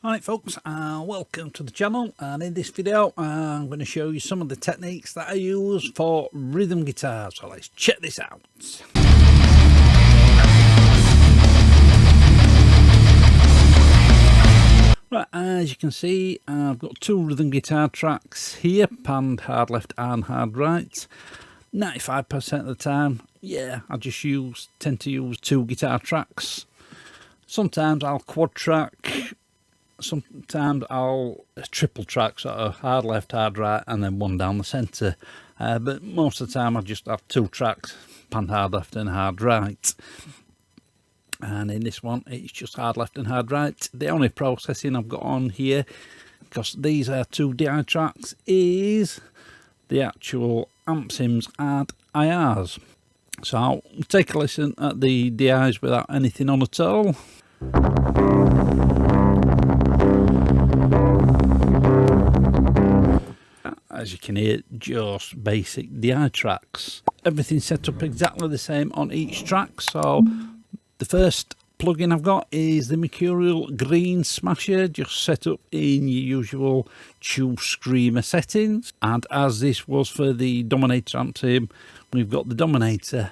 Alright folks, welcome to the channel, and in this video I'm going to show you some of the techniques that I use for rhythm guitar, so let's check this out. Right, as you can see I've got two rhythm guitar tracks here, panned hard left and hard right. 95% of the time, yeah, I just tend to use two guitar tracks. Sometimes I'll quad track. Sometimes I'll triple track, sort of hard left, hard right, and then one down the centre. But most of the time I just have two tracks, pan hard left and hard right. And in this one, it's just hard left and hard right. The only processing I've got on here, because these are two DI tracks, is the actual amp sims and IRs. So I'll take a listen at the DIs without anything on at all. As you can hear, just basic DI tracks. Everything's set up exactly the same on each track. So the first plugin I've got is the Mercurial Green Smasher, just set up in your usual Tube Screamer settings. And as this was for the Dominator amp sim, we've got the Dominator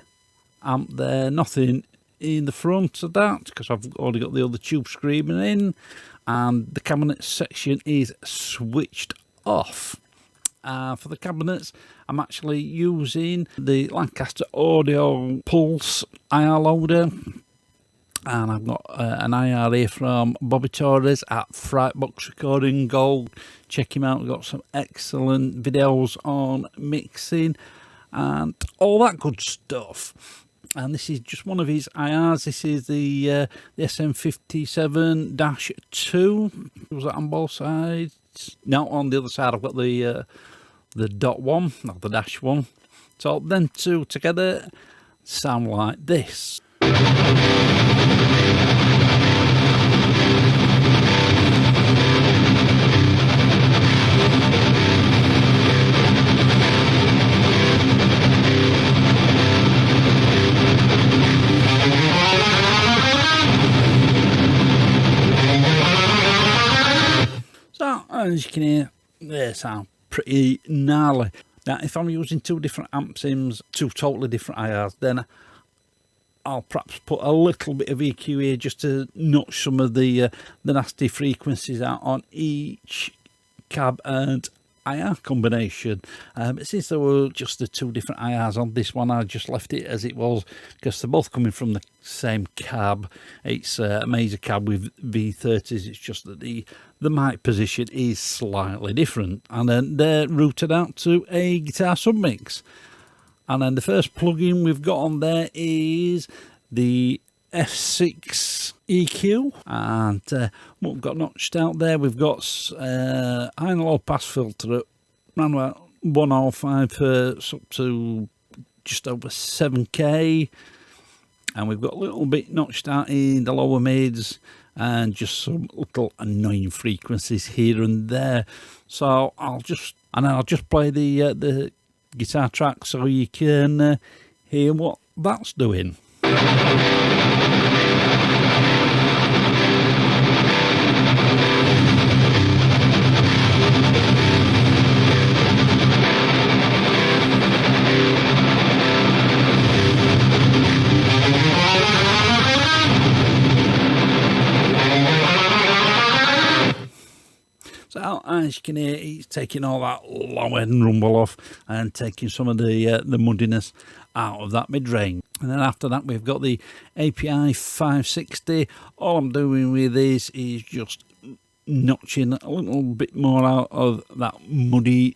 amp there, nothing in the front of that because I've already got the other Tube Screamer in, and the cabinet section is switched off. For the cabinets, I'm actually using the Lancaster Audio Pulse IR loader, and I've got an IR here from Bobby Torres at Frightbox Recording. Go check him out. We've got some excellent videos on mixing and all that good stuff. And this is just one of his IRs. This is the SM57-2. Was that on both sides? No, on the other side I've got the dot one, not the dash one. So them two together sound like this. So as you can hear, they sound pretty gnarly. Now if I'm using two different amp sims, two totally different IRs, then I'll perhaps put a little bit of EQ here just to notch some of the nasty frequencies out on each cab and IR combination. But since there were just the two different IRs on this one, I just left it as it was because they're both coming from the same cab. It's a Major cab with V30s. It's just that the mic position is slightly different, and then they're routed out to a guitar submix. And then the first plugin we've got on there is the F6 EQ, and what we've got notched out there, we've got high and low pass filter at around about 105 Hz up to just over 7K, and we've got a little bit notched out in the lower mids and just some little annoying frequencies here and there. So I'll just play the guitar track so you can hear what that's doing. So as you can hear, it's taking all that low end rumble off and taking some of the muddiness out of that mid-range. And then after that we've got the API 560. All I'm doing with this is just notching a little bit more out of that muddy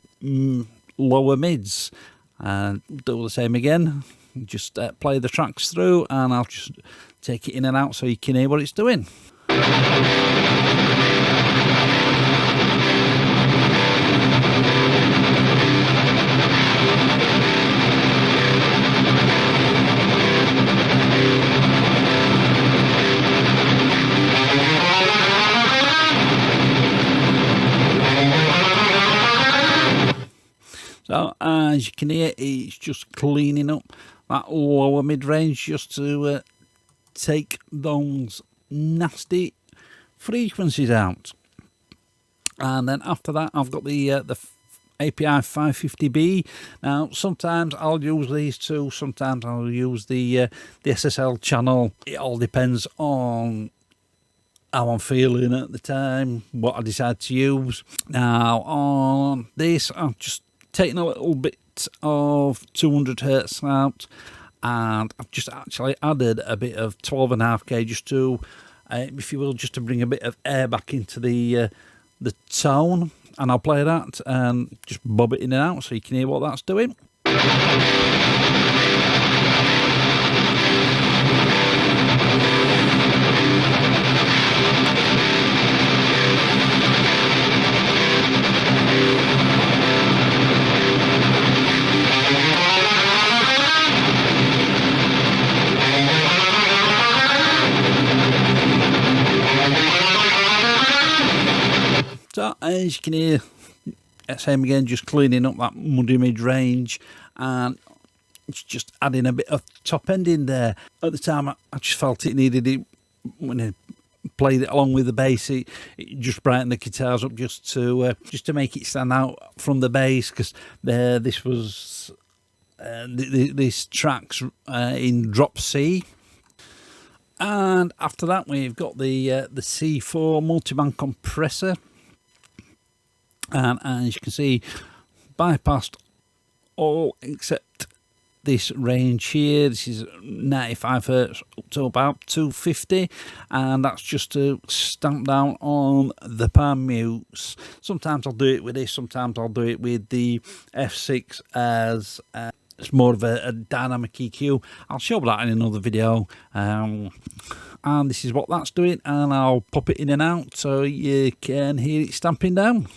lower mids. And do the same again, just play the tracks through and I'll just take it in and out so you can hear what it's doing. So as you can hear, it's just cleaning up that lower mid-range just to take those nasty frequencies out. And then after that, I've got the API 550B. Now, sometimes I'll use these two, sometimes I'll use the SSL channel. It all depends on how I'm feeling at the time, what I decide to use. Now, on this, I'm just taking a little bit of 200 hertz out, and I've just actually added a bit of 12.5K just to, if you will, just to bring a bit of air back into the tone. And I'll play that and just bob it in and out so you can hear what that's doing. So as you can hear, same again, just cleaning up that muddy mid-range, and it's just adding a bit of top end in there. At the time, I just felt it needed it when I played it along with the bass. It just brightened the guitars up just to make it stand out from the bass, because this was this track's in drop C. And after that, we've got the C4 multiband compressor. And as you can see, bypassed all except this range here. This is 95 hertz up to about 250, and that's just to stamp down on the palm mutes. Sometimes I'll do it with this, sometimes I'll do it with the F6 as it's more of a dynamic EQ. I'll show that in another video. And this is what that's doing, and I'll pop it in and out so you can hear it stamping down.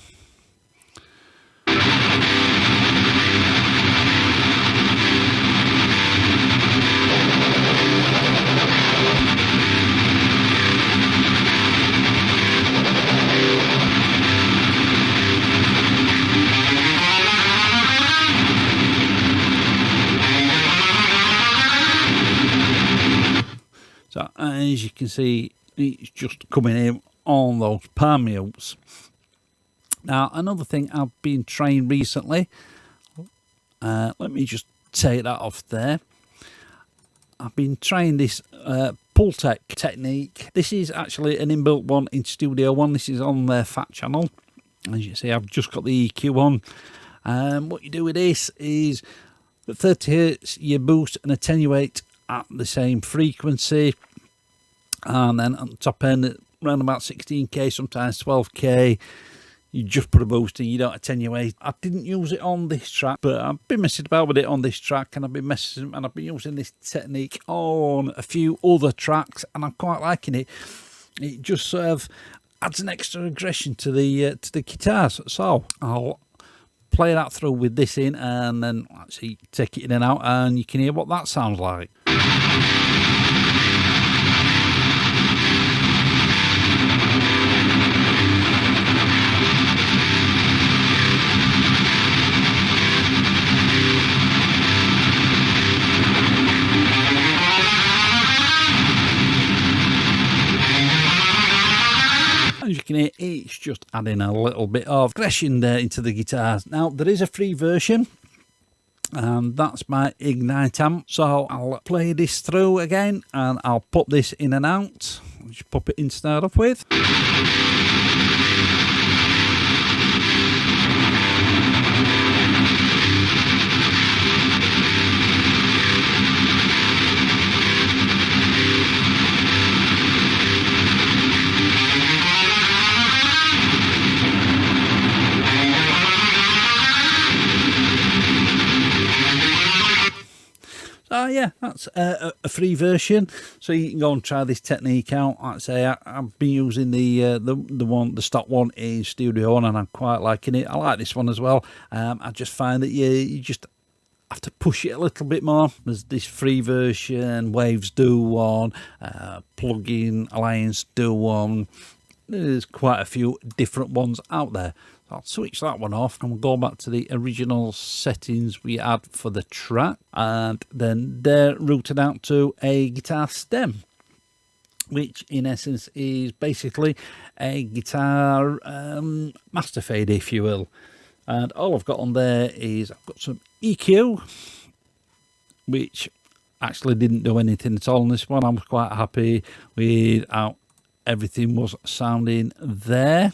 So as you can see, it's just coming in on those palm mutes. Now, another thing I've been trying recently, let me just take that off there. I've been trying this Pulltech Technique. This is actually an inbuilt one in Studio One. This is on their Fat channel. As you see, I've just got the EQ on. What you do with this is at 30 hertz, you boost and attenuate at the same frequency. And then on the top end, around about 16K, sometimes 12K, you just put a boost in, you don't attenuate. I didn't use it on this track, but I've been messing about with it on this track, and I've been using this technique on a few other tracks, and I'm quite liking it. It just sort of adds an extra aggression to the guitars. So I'll play that through with this in, and then actually take it in and out, and you can hear what that sounds like. As you can hear, it's just adding a little bit of aggression there into the guitars. Now, there is a free version, and that's my Ignite amp. So I'll play this through again, and I'll put this in and out. I'll just pop it in to start off with. Yeah, that's a free version, so you can go and try this technique out. Like I say, I've been using the stock one in Studio One, and I'm quite liking it. I like this one as well. I just find that you just have to push it a little bit more. There's this free version, Waves do one, Plugin Alliance do one. There's quite a few different ones out there. I'll switch that one off, and we'll go back to the original settings we had for the track, and then they're routed out to a guitar stem. which in essence is basically a guitar master fade, if you will. And all I've got on there is I've got some EQ, which actually didn't do anything at all on this one. I'm quite happy with how everything was sounding there.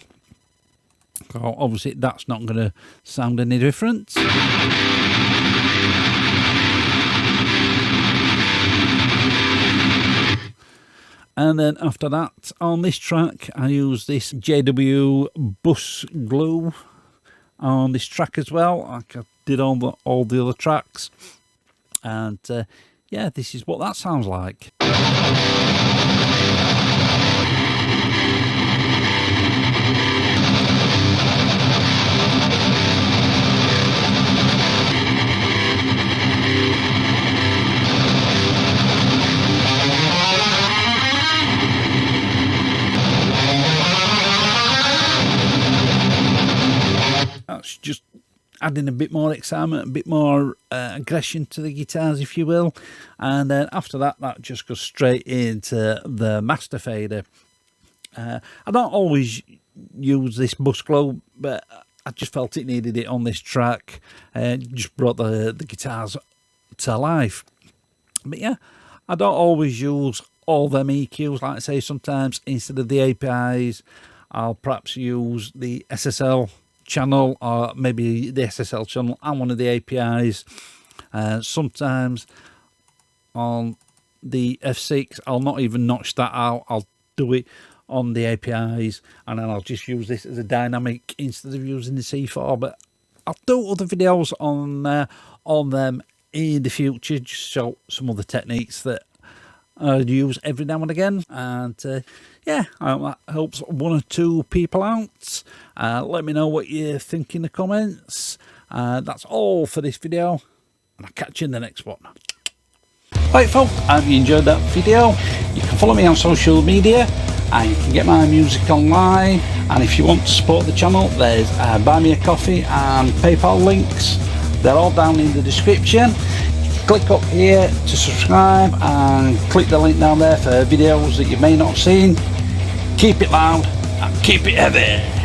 So obviously that's not going to sound any different. And then after that, on this track, I use this JW bus glue on this track as well, like I did on all the other tracks. And yeah, this is what that sounds like. That's just adding a bit more excitement, a bit more aggression to the guitars, if you will. And then after that, that just goes straight into the master fader. I don't always use this bus glow, but I just felt it needed it on this track. Just brought the guitars to life. But yeah, I don't always use all them EQs. Like I say, sometimes instead of the APIs, I'll perhaps use the SSL channel, or maybe the SSL channel and one of the APIs. Sometimes on the F6 I'll not even notch that out, I'll do it on the APIs, and then I'll just use this as a dynamic instead of using the C4. But I'll do other videos on them in the future, just show some other techniques that I use every now and again. And yeah, I hope that helps one or two people out. Let me know what you think in the comments. That's all for this video, and I'll catch you in the next one. Right folks, I hope you enjoyed that video. You can follow me on social media, and you can get my music online. And if you want to support the channel, there's Buy Me a Coffee and PayPal links. They're all down in the description. Click up here to subscribe and click the link down there for videos that you may not have seen. Keep it loud and keep it heavy.